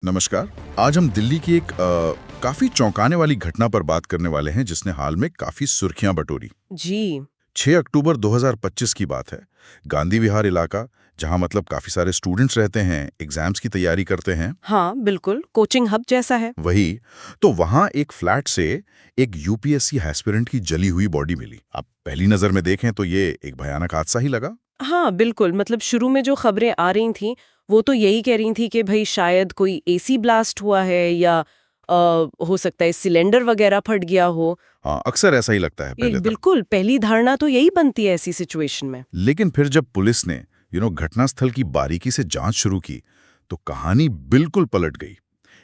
नमस्कार। आज हम दिल्ली की एक काफी चौंकाने वाली घटना पर बात करने वाले हैं जिसने हाल में काफी सुर्खियां बटोरी। जी। 6 अक्टूबर 2025 की बात है। गांधी विहार इलाका, जहां मतलब काफी सारे स्टूडेंट्स रहते हैं, एग्जाम्स की तैयारी करते हैं। हाँ, बिल्कुल कोचिंग हब जैसा है। वही तो वहां एक फ्लैट से एक यूपीएससी एस्पिरेंट की जली हुई बॉडी मिली। अब पहली नजर में देखें तो ये एक भयानक हादसा ही लगा। हाँ, बिल्कुल मतलब शुरू में जो खबरें आ रही थी वो तो यही कह रही थी कि भाई शायद कोई एसी ब्लास्ट हुआ है या हो सकता है सिलेंडर वगैरह फट गया हो। हाँ, अक्सर ऐसा ही लगता है ये पहले तक। बिल्कुल पहली धारणा तो यही बनती है ऐसी सिचुएशन में। लेकिन फिर जब पुलिस ने घटनास्थल की बारीकी से जांच शुरू की तो कहानी बिल्कुल पलट गई।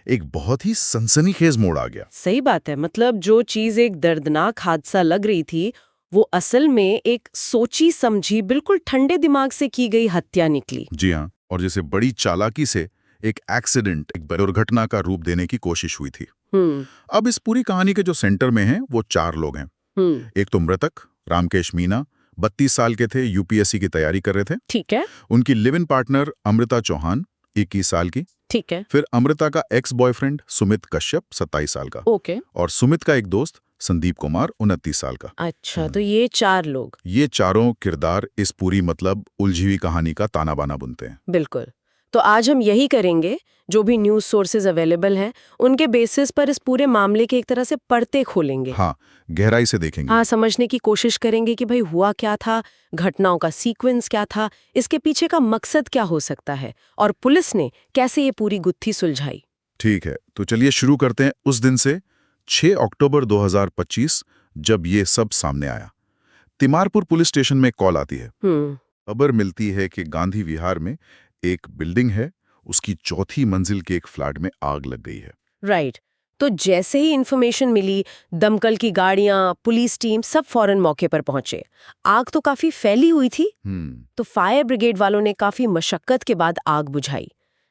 एक बहुत ही सनसनीखेज मोड़ आ गया। सही बात है, मतलब जो चीज एक दर्दनाक हादसा लग रही थी वो असल में एक सोची समझी बिल्कुल ठंडे दिमाग से की गई हत्या निकली। जी हाँ, और जैसे बड़ी चालाकी से एक एक्सीडेंट, एक दुर्घटना का रूप देने की कोशिश हुई थी। हम्म। अब इस पूरी कहानी के जो सेंटर में हैं वो 4 लोग हैं। हम्म। एक तो मृतक रामकेश मीना, 32 साल के थे, यूपीएससी की तैयारी कर रहे थे। ठीक है। उनकी live in partner Amrita Chauhan, 21 साल की। ठीक है। फिर अमृता का एक्स बॉयफ्रेंड सुमित कश्यप, 27 साल का। ओके। और सुमित का एक दोस्त संदीप कुमार, 29 साल का। अच्छा, तो ये 4 लोग। ये चारों किरदार इस पूरी उलझी हुई कहानी का ताना बाना बुनते हैं। बिल्कुल। तो आज हम यही करेंगे, जो भी न्यूज़ सोर्सेज अवेलेबल हैं उनके बेसिस पर इस पूरे मामले के एक तरह से पर्दे खोलेंगे। हाँ, गहराई से देखेंगे। हाँ, समझने की कोशिश करेंगे कि भाई हुआ क्या था, घटनाओं का सीक्वेंस क्या था, इसके पीछे का मकसद क्या हो सकता है और पुलिस ने कैसे ये पूरी गुत्थी सुलझाई। ठीक है, तो चलिए शुरू करते हैं उस दिन से, 6 अक्टूबर 2025, जब ये सब सामने आया। तिमारपुर पुलिस स्टेशन में कॉल आती है। हम्म। खबर मिलती है कि गांधी विहार में एक बिल्डिंग है, उसकी 4थी मंजिल के एक फ्लैट में आग लग गई है। राइट। तो जैसे ही इन्फॉर्मेशन मिली, दमकल की गाड़ियां, पुलिस टीम सब फौरन मौके पर पहुंचे। आग तो काफी फैली हुई थी, तो फायर ब्रिगेड वालों ने काफी मशक्कत के बाद आग बुझाई।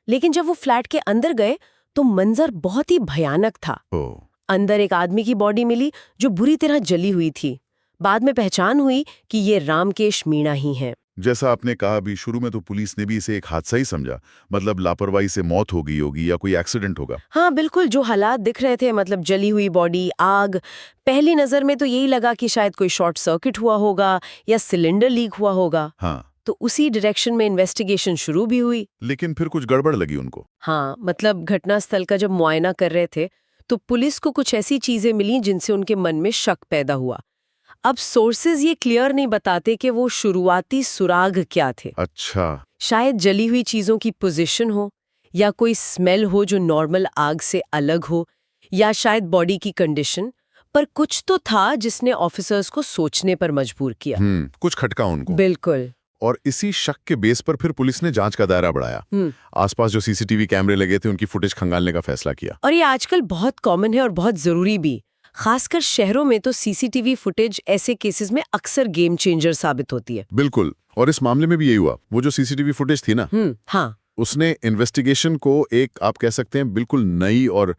लेकिन जब वो फ्लैट के अंदर गए तो मंजर बहुत ही भयानक था। ओह, अंदर एक आदमी की बॉडी मिली जो बुरी तरह जली हुई थी। बाद में पहचान हुई कि ये रामकेश मीणा ही हैं। जैसा आपने कहा, अभी शुरू में तो पुलिस ने भी इसे एक हादसा ही समझा, मतलब लापरवाही से मौत हो गई होगी या कोई एक्सीडेंट होगा। हाँ बिल्कुल, जो हालात दिख रहे थे, मतलब जली हुई बॉडी, आग, पहली नजर में तो यही लगा कि शायद कोई शॉर्ट सर्किट हुआ होगा या सिलेंडर लीक हुआ होगा। हाँ, तो उसी डायरेक्शन में इन्वेस्टिगेशन शुरू भी हुई। लेकिन फिर कुछ गड़बड़ लगी उनको। हाँ, मतलब घटनास्थल का जब मुआयना कर रहे थे तो पुलिस को कुछ ऐसी चीजें मिली जिनसे उनके मन में शक पैदा हुआ। अब सोर्सेज ये क्लियर नहीं बताते कि वो शुरुआती सुराग क्या थे। अच्छा। शायद जली हुई चीजों की पोजीशन हो, या कोई स्मेल हो जो नॉर्मल आग से अलग हो, या शायद बॉडी की कंडीशन। पर कुछ तो था जिसने ऑफिसर्स को सोचने पर मजबूर किया। कुछ खटका उनको। बिल्कुल। और इसी शक के बेस पर फिर पुलिस ने जांच का दायरा बढ़ाया। आसपास जो सीसीटीवी कैमरे लगे थे उनकी फुटेज खंगालने का फैसला किया। और ये आजकल बहुत कॉमन है और बहुत जरूरी भी। खासकर शहरों में तो सीसीटीवी फुटेज ऐसे केसेस में अक्सर गेम चेंजर साबित होती है। बिल्कुल, और इस मामले में भी यही हुआ। वो जो सीसीटीवी फुटेज थी ना, हाँ। उसने इन्वेस्टिगेशन को एक, आप कह सकते हैं, बिल्कुल नई और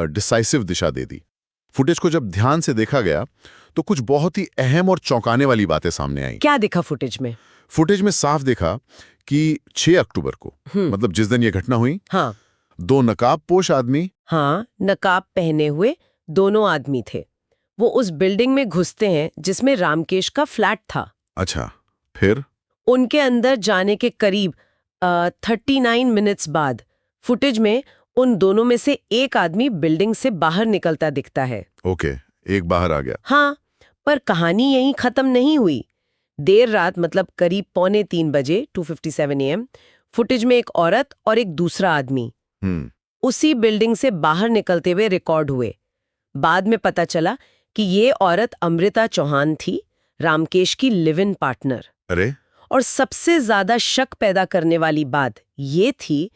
डिसाइसिव दिशा दे दी। फुटेज को जब ध्यान से देखा गया तो कुछ बहुत ही अहम और चौंकाने वाली बातें सामने आई। क्या दिखा फुटेज में? फुटेज में साफ देखा कि 6 अक्टूबर को, मतलब जिस दिन ये घटना हुई, हाँ। 2 नकाबपोश आदमी, हाँ, नकाब पहने हुए दोनों आदमी थे। वो उस बिल्डिंग में घुसते हैं जिसमें रामकेश का फ्लैट था। अच्छा, फिर उनके अंदर जाने के करीब 39 मिनट्स बाद फुटेज में उन दोनों में से एक आदमी बिल्डिंग से बाहर निकलता दिखता है। ओके, एक बाहर आ गया। हाँ, पर कहानी यहीं खत्म नहीं हुई। देर रात, मतलब करीब 2:45 बजे, 2:57 AM, फुटेज में एक औरत और एक दूसरा आदमी उसी बिल्डिंग से बाहर निकलते हुए रिकॉर्ड हुए। बाद में पता चला कि ये औरत अमृता चौहान थी, रामकेश की लिव इन पार्टनर। अरे, और सबसे ज्यादा शक पैदा करने वाली बात ये थी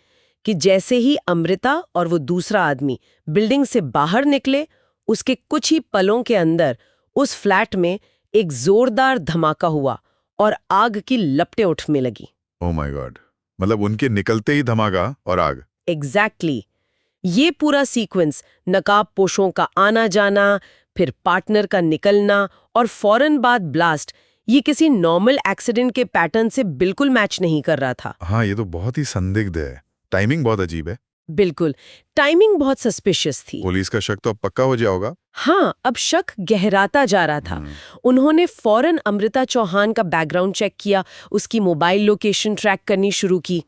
कि जैसे ही अमृता और वो दूसरा आदमी बिल्डिंग से बाहर निकले, उसके कुछ ही पलों के अंदर उस फ्लैट में एक जोरदार धमाका हुआ और आग की लपटें उठने लगी। ओह माय गॉड, मतलब उनके निकलते ही धमाका और आग। एग्जैक्टली। ये पूरा सीक्वेंस, नकाब पोशों का आना जाना, फिर पार्टनर का निकलना और फौरन बाद ब्लास्ट, ये किसी नॉर्मल एक्सीडेंट के पैटर्न से बिल्कुल मैच नहीं कर रहा था। हाँ, ये तो बहुत ही संदिग्ध है। टाइमिंग बहुत अजीब है। बिल्कुल। टाइमिंग बहुत सस्पिशियस थी। पुलिस का शक तो अब पक्का हो जाया होगा। हाँ, अब शक गहराता जा रहा था। उन्होंने फौरन अमृता चौहान का बैकग्राउंड चेक किया, उसकी मोबाइल लोकेशन ट्रैक करनी शुरू की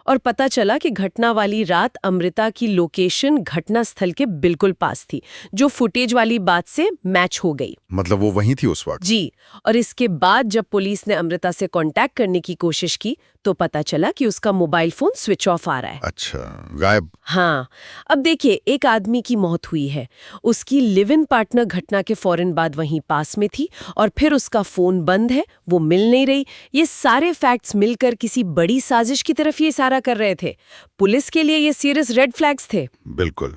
और पता चला कि घटना वाली रात अमृता की लोकेशन घटना स्थल के बिल्कुल पास थी, जो फुटेज वाली बात से मैच हो गई। मतलब वो वहीं थी उस वक्त। जी, और इसके बाद जब पुलिस ने अमृता से कांटेक्ट करने की कोशिश की तो पता चला कि उसका मोबाइल फोन स्विच ऑफ आ रहा है। अच्छा, गायब। हाँ, अब देखिए, एक आदमी की मौत हुई है, उसकी लिव इन पार्टनर घटना के फौरन बाद वहीं पास में थी और फिर उसका फोन बंद है, वो मिल नहीं रही। ये सारे फैक्ट्स मिलकर किसी बड़ी साजिश की तरफ ये इशारा कर रहे थे। पुलिस के लिए ये सीरियस रेड फ्लैग्स थे। बिल्कुल।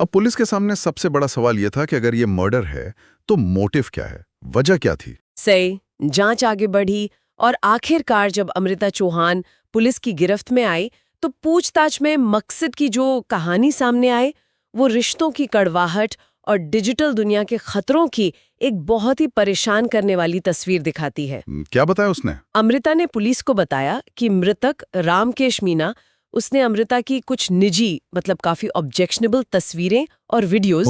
अब पुलिस के सामने सबसे बड़ा सवाल यह था कि अगर ये मर्डर है तो मोटिव क्या है, वजह क्या थी? सही, जांच आगे बढ़ी और आखिरकार जब अमृता चौहान पुलिस की गिरफ्त में आई तो पूछताछ में मकसद की जो कहानी सामने आई वो रिश्तों की कड़वाहट और डिजिटल दुनिया के खतरों की एक बहुत ही परेशान करने वाली तस्वीर दिखाती है। क्या बताया उसने? अमृता ने पुलिस को बताया कि मृतक रामकेश मीना, उसने अमृता की कुछ निजी मतलब काफी ऑब्जेक्शनेबल तस्वीरें और वीडियोस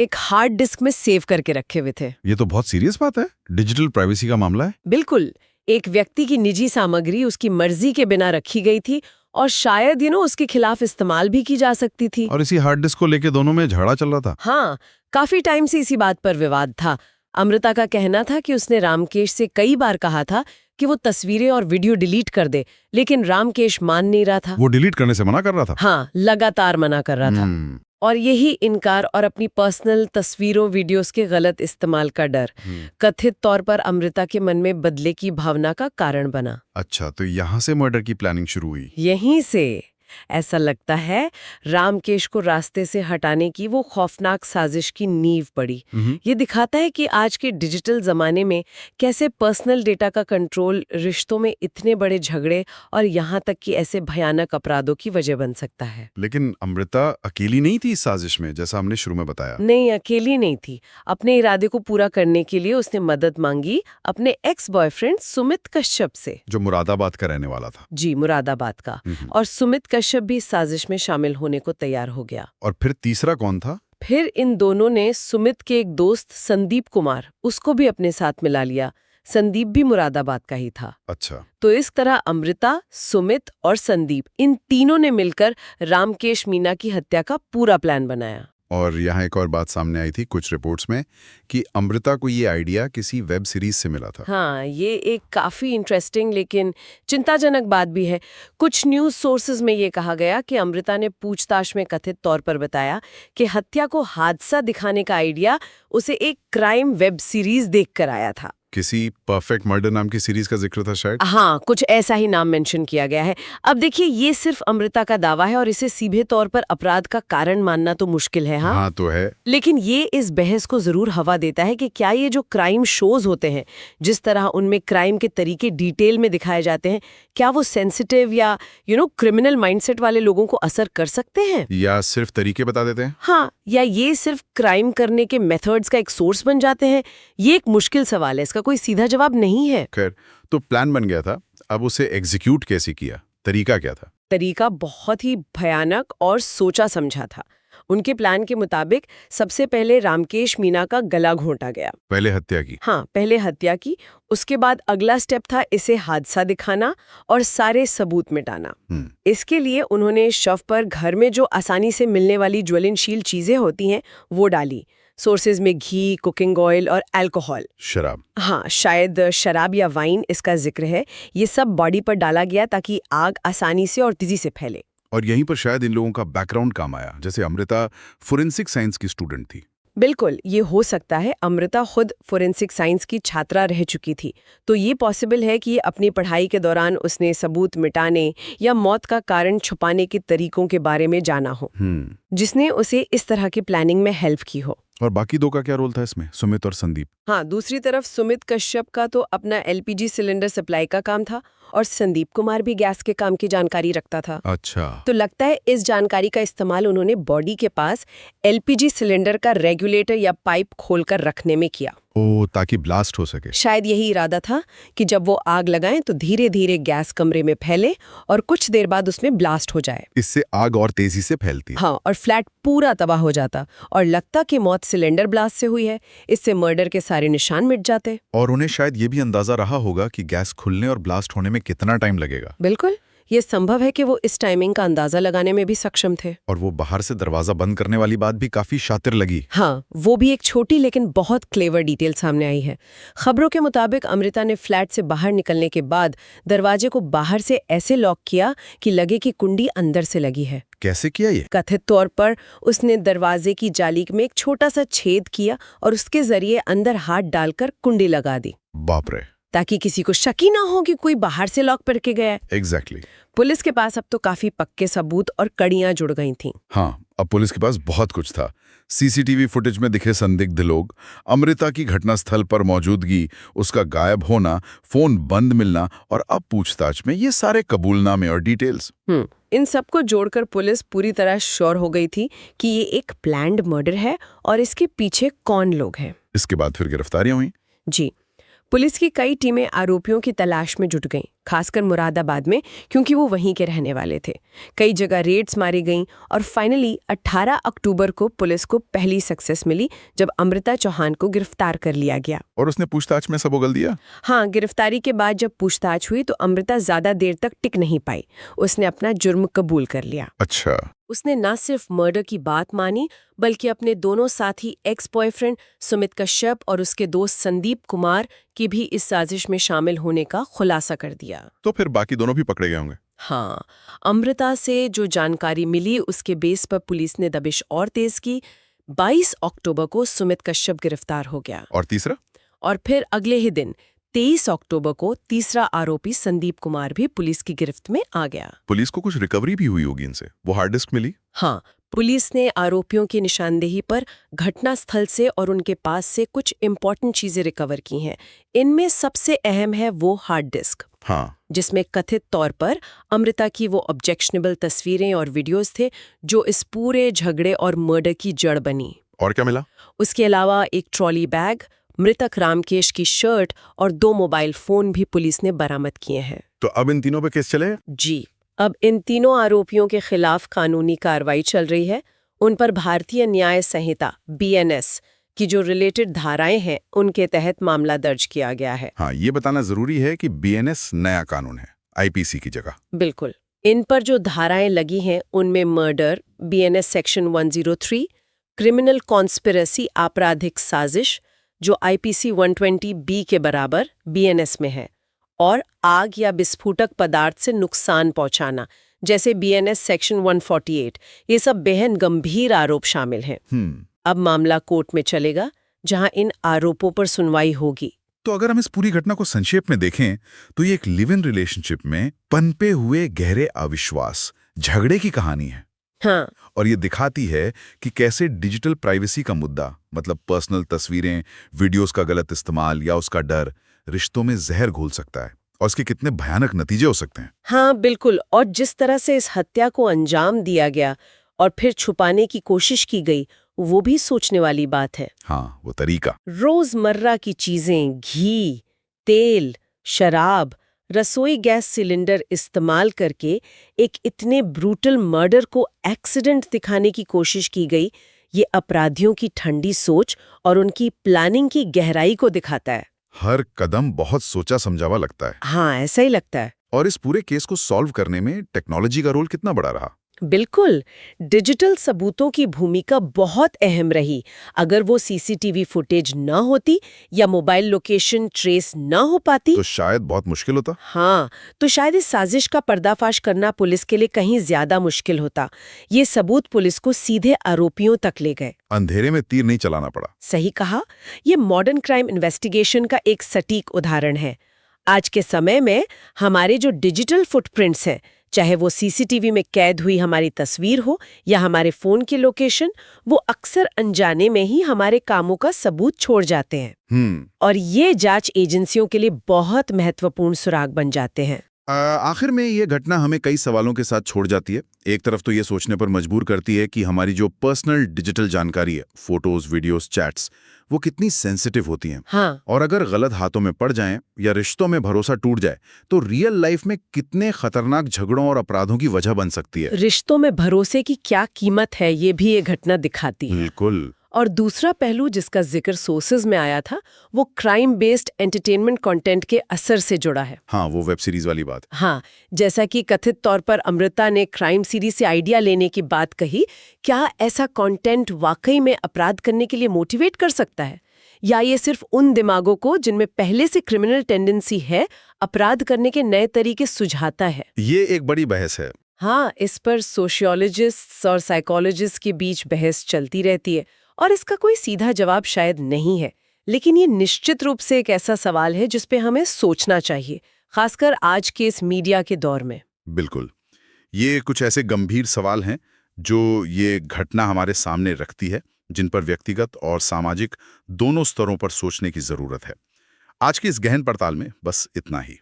एक हार्ड डिस्क में सेव करके रखे हुए थे। ये तो बहुत सीरियस बात है, डिजिटल प्राइवेसी का मामला है। बिल्कुल, एक व्यक्ति की निजी सामग्री उसकी मर्जी के बिना रखी गई थी और शायद उसके खिलाफ इस्तेमाल भी की जा सकती थी। और इसी हार्ड डिस्क को लेके दोनों में झगड़ा चल रहा था। हाँ, काफी टाइम से इसी बात पर विवाद था। अमृता का कहना था कि उसने रामकेश से कई बार कहा था कि वो तस्वीरें और वीडियो डिलीट कर दे, लेकिन रामकेश मान नहीं रहा था। वो डिलीट करने से मना कर रहा था। हाँ, लगातार मना कर रहा था। और यही इनकार और अपनी पर्सनल तस्वीरों वीडियोस के गलत इस्तेमाल का डर कथित तौर पर अमृता के मन में बदले की भावना का कारण बना। अच्छा, तो यहाँ से मर्डर की प्लानिंग शुरू हुई। यहीं से ऐसा लगता है रामकेश को रास्ते से हटाने की वो खौफनाक साजिश की नींव पड़ी। ये दिखाता है कि आज के डिजिटल जमाने में कैसे पर्सनल डेटा का कंट्रोल रिश्तों में इतने बड़े झगड़े और यहाँ तक कि ऐसे भयानक अपराधों की वजह बन सकता है। लेकिन अमृता अकेली नहीं थी इस साजिश में, जैसा हमने शुरू में बताया। नहीं, अकेली नहीं थी। अपने इरादे को पूरा करने के लिए उसने मदद मांगी अपने एक्स बॉयफ्रेंड सुमित कश्यप से, जो मुरादाबाद का रहने वाला था। जी, मुरादाबाद का। और सुमित कश्यप भी साजिश में शामिल होने को तैयार हो गया। और फिर तीसरा कौन था? फिर इन दोनों ने सुमित के एक दोस्त संदीप कुमार, उसको भी अपने साथ मिला लिया। संदीप भी मुरादाबाद का ही था। अच्छा, तो इस तरह अमृता, सुमित और संदीप, इन तीनों ने मिलकर रामकेश मीना की हत्या का पूरा प्लान बनाया। और यहाँ एक और बात सामने आई थी कुछ रिपोर्ट्स में कि अमृता को ये आइडिया किसी वेब सीरीज से मिला था। हाँ, ये एक काफी इंटरेस्टिंग लेकिन चिंताजनक बात भी है। कुछ न्यूज सोर्सेज में ये कहा गया कि अमृता ने पूछताछ में कथित तौर पर बताया कि हत्या को हादसा दिखाने का आइडिया उसे एक क्राइम वेब सीरीज देखकर आया था। किसी परफेक्ट मर्डर नाम की सीरीज का जिक्र था शायद। हाँ, कुछ ऐसा ही नाम मेंशन किया गया है। अब देखिए, ये सिर्फ अमृता का दावा है और इसे सीधे तौर पर अपराध का कारण मानना तो मुश्किल है। हाँ तो है, लेकिन ये इस बहस को जरूर हवा देता है कि क्या ये जो क्राइम शोज होते हैं, जिस तरह उनमें क्राइम के तरीके डिटेल में दिखाए जाते हैं, क्या वो सेंसिटिव या क्रिमिनल माइंडसेट वाले लोगों को असर कर सकते हैं, या सिर्फ तरीके बता देते हैं? हाँ, या ये सिर्फ क्राइम करने के मेथड्स का एक सोर्स बन जाते हैं? ये एक मुश्किल सवाल है, इसका कोई सीधा जवाब नहीं है। खैर, तो प्लान बन गया था, अब उसे एग्जीक्यूट कैसे किया, तरीका क्या था? तरीका बहुत ही भयानक और सोचा समझा था। उनके प्लान के मुताबिक सबसे पहले रामकेश मीना का गला घोंटा गया। पहले हत्या की? हाँ, पहले हत्या की। उसके बाद अगला स्टेप था इसे हादसा दिखाना और सारे सबूत मिटाना। इसके लिए उन्होंने शव पर घर में जो आसानी से मिलने वाली ज्वलनशील चीजें होती हैं वो डाली। सोर्सेज में घी, कुकिंग ऑयल और अल्कोहल, शराब। हाँ, शायद शराब या वाइन इसका जिक्र है। ये सब बॉडी पर डाला गया ताकि आग आसानी से और तेजी से फैले। और यहीं पर शायद इन लोगों का बैकग्राउंड काम आया, जैसे अमृता फोरेंसिक साइंस की स्टूडेंट थी। बिल्कुल, ये हो सकता है। अमृता खुद फोरेंसिक साइंस की छात्रा रह चुकी थी, तो ये पॉसिबल है कि अपनी पढ़ाई के दौरान उसने सबूत मिटाने या मौत का कारण छुपाने के तरीकों के बारे में जाना हो, जिसने उसे इस तरह की प्लानिंग में हेल्प की हो। और बाकी दो का क्या रोल था इसमें, सुमित और संदीप? हाँ, दूसरी तरफ सुमित कश्यप का तो अपना एलपीजी सिलेंडर सप्लाई का काम था और संदीप कुमार भी गैस के काम की जानकारी रखता था। अच्छा। तो लगता है इस जानकारी का इस्तेमाल उन्होंने बॉडी के पास एलपीजी सिलेंडर का रेगुलेटर या पाइप खोलकर रखने में किया। ओ, ताकि ब्लास्ट हो सके। शायद यही इरादा था कि जब वो आग लगाएं तो धीरे धीरे गैस कमरे में फैले और कुछ देर बाद उसमें ब्लास्ट हो जाए। इससे आग और तेजी से फैलती। हाँ, और फ्लैट पूरा तबाह हो जाता और लगता कि मौत सिलेंडर ब्लास्ट से हुई है। इससे मर्डर के सारे निशान मिट जाते। और उन्हें शायद ये भी अंदाजा रहा होगा कि गैस खुलने और ब्लास्ट होने में कितना टाइम लगेगा। बिल्कुल, ये संभव है कि वो इस टाइमिंग का अंदाजा लगाने में भी सक्षम थे। और वो बाहर से दरवाजा बंद करने वाली बात भी काफी शातिर लगी। हाँ, वो भी एक छोटी लेकिन बहुत क्लेवर डिटेल सामने आई है। खबरों के मुताबिक अमृता ने फ्लैट से बाहर निकलने के बाद दरवाजे को बाहर से ऐसे लॉक किया कि लगे कि कुंडी अंदर से लगी है। कैसे किया ये? कथित तौर पर उसने दरवाजे की जाली में एक छोटा सा छेद किया और उसके जरिए अंदर हाथ डालकर कुंडी लगा दी। बाप रे। ताकि किसी को शक ही ना हो कि कोई बाहर से लॉक करके गया है। एग्जैक्टली। पुलिस के पास अब तो काफी पक्के सबूत और कड़ियां जुड़ गई थीं। हाँ, अब पुलिस के पास बहुत कुछ था। सीसीटीवी फुटेज में दिखे संदिग्ध लोग, अमृता की घटनास्थल पर मौजूदगी, उसका गायब होना, फोन बंद मिलना और अब पूछताछ में ये सारे कबूलनामे और डिटेल्स। इन सबको जोड़कर पुलिस पूरी तरह श्योर हो गई थी कि ये एक प्लान्ड मर्डर है और इसके पीछे कौन लोग हैं। इसके बाद फिर गिरफ्तारियां हुई। जी, पुलिस की कई टीमें आरोपियों की तलाश में जुट गईं, खासकर मुरादाबाद में, क्योंकि वो वहीं के रहने वाले थे। कई जगह रेड्स मारी गईं और फाइनली 18 अक्टूबर को पुलिस को पहली सक्सेस मिली जब अमृता चौहान को गिरफ्तार कर लिया गया। और उसने पूछताछ में सब उगल दिया। हाँ, गिरफ्तारी के बाद जब पूछताछ हुई तो अमृता ज्यादा देर तक टिक नहीं पाई। उसने अपना जुर्म कबूल कर लिया। अच्छा। उसने न सिर्फ मर्डर की बात मानी बल्कि अपने दोनों साथी एक्स बॉयफ्रेंड सुमित कश्यप और उसके दोस्त संदीप कुमार की भी इस साजिश में शामिल होने का खुलासा कर दिया। तो फिर बाकी दोनों भी पकड़े गए होंगे। हाँ, अमृता से जो जानकारी मिली उसके बेस पर पुलिस ने दबिश और तेज की। 22 अक्टूबर को सुमित कश्यप गिरफ्तार हो गया। और तीसरा? और फिर अगले ही दिन 23 अक्टूबर को तीसरा आरोपी संदीप कुमार भी पुलिस की गिरफ्त में आ गया। पुलिस को कुछ रिकवरी भी हुई होगी इनसे। वो हार्ड डिस्क मिली? हाँ, पुलिस ने आरोपियों की निशानदेही पर घटनास्थल से और उनके पास से कुछ इम्पोर्टेंट चीजें रिकवर की हैं। इनमें सबसे अहम है वो हार्ड डिस्क, हाँ, जिसमें कथित तौर पर अमृता की वो ऑब्जेक्शनेबल तस्वीरें और वीडियोस थे जो इस पूरे झगड़े और मर्डर की जड़ बनी। और क्या मिला? उसके अलावा एक ट्रॉली बैग, मृतक रामकेश की शर्ट और 2 मोबाइल फोन भी पुलिस ने बरामद किए हैं। तो अब इन तीनों पे केस चले? जी, अब इन तीनों आरोपियों के खिलाफ कानूनी कार्रवाई चल रही है। उन पर भारतीय न्याय संहिता BNS की जो रिलेटेड धाराएं हैं उनके तहत मामला दर्ज किया गया है। हाँ, ये बताना जरूरी है कि BNS नया कानून है, IPC की जगह। बिल्कुल। इन पर जो धाराएं लगी हैं उनमें murder BNS section 103, criminal conspiracy आपराधिक साजिश जो IPC 120B के बराबर BNS में है, और आग या विस्फोटक पदार्थ से नुकसान पहुंचाना जैसे BNS सेक्शन 148। ये सब बेहद गंभीर आरोप शामिल हैं। अब मामला कोर्ट में चलेगा जहां इन आरोपों पर सुनवाई होगी। तो अगर हम इस पूरी घटना को संक्षेप में देखें तो ये एक लिव इन रिलेशनशिप में पनपे हुए गहरे अविश्वास, झगड़े की कहानी है। हाँ, और ये दिखाती है कि कैसे डिजिटल प्राइवेसी का मुद्दा, मतलब पर्सनल तस्वीरें, वीडियोस का गलत इस्तेमाल या उसका डर, रिश्तों में जहर घोल सकता है और इसके कितने भयानक नतीजे हो सकते हैं। हाँ, बिल्कुल। और जिस तरह से इस हत्या को अंजाम दिया गया और फिर छुपाने की कोशिश की गई, वो भी सोचने वाली बात है। हाँ, वो तरीका। रोजमर्रा की चीजें, घी, तेल, शराब, रसोई गैस सिलेंडर इस्तेमाल करके एक इतने ब्रूटल मर्डर को एक्सीडेंट दिखाने की कोशिश की गई। ये अपराधियों की ठंडी सोच और उनकी प्लानिंग की गहराई को दिखाता है। हर कदम बहुत सोचा समझावा लगता है। हाँ, ऐसा ही लगता है। और इस पूरे केस को सॉल्व करने में टेक्नोलॉजी का रोल कितना बड़ा रहा? बिल्कुल, डिजिटल सबूतों की भूमिका बहुत अहम रही। अगर वो सीसीटीवी फुटेज न होती या मोबाइल लोकेशन ट्रेस न हो पाती तो शायद बहुत मुश्किल होता। हाँ, तो शायद इस साजिश का पर्दाफाश करना पुलिस के लिए कहीं ज्यादा मुश्किल होता। ये सबूत पुलिस को सीधे आरोपियों तक ले गए। अंधेरे में तीर नहीं चलाना पड़ा। सही कहा। ये मॉडर्न क्राइम इन्वेस्टिगेशन का एक सटीक उदाहरण है। आज के समय में हमारे जो डिजिटल फुटप्रिंट्स हैं, चाहे वो सीसीटीवी में कैद हुई हमारी तस्वीर हो या हमारे फोन की लोकेशन, वो अक्सर अनजाने में ही हमारे कामों का सबूत छोड़ जाते हैं। और ये जांच एजेंसियों के लिए बहुत महत्वपूर्ण सुराग बन जाते हैं। आखिर में ये घटना हमें कई सवालों के साथ छोड़ जाती है। एक तरफ तो ये सोचने पर मजबूर करती है कि हमारी जो पर्सनल डिजिटल जानकारी है, फोटोज, वीडियोस, चैट्स, वो कितनी सेंसिटिव होती हैं। हाँ, और अगर गलत हाथों में पड़ जाएं या रिश्तों में भरोसा टूट जाए तो रियल लाइफ में कितने खतरनाक झगड़ों और अपराधों की वजह बन सकती है। रिश्तों में भरोसे की क्या कीमत है, ये भी ये घटना दिखाती है। बिल्कुल। और दूसरा पहलू जिसका जिक्र सोर्सेज में आया था, वो क्राइम बेस्ड एंटरटेनमेंट कंटेंट के असर से जुड़ा है। हाँ, वो वेब सीरीज वाली बात। हाँ, जैसा कि कथित तौर पर अमृता ने क्राइम सीरीज से आइडिया लेने की बात कही, क्या ऐसा कंटेंट वाकई में अपराध करने के लिए मोटिवेट कर सकता है, या ये सिर्फ उन दिमागों को जिनमें पहले से क्रिमिनल टेंडेंसी है, अपराध करने के नए तरीके सुझाता है? ये एक बड़ी बहस है। हाँ, इस पर सोशियोलॉजिस्ट्स और साइकोलॉजिस्ट के बीच बहस चलती रहती है और इसका कोई सीधा जवाब शायद नहीं है, लेकिन ये निश्चित रूप से एक ऐसा सवाल है जिस पे हमें सोचना चाहिए, खासकर आज के इस मीडिया के दौर में। बिल्कुल। ये कुछ ऐसे गंभीर सवाल हैं जो ये घटना हमारे सामने रखती है, जिन पर व्यक्तिगत और सामाजिक दोनों स्तरों पर सोचने की जरूरत है। आज की इस गहन पड़ताल में बस इतना ही।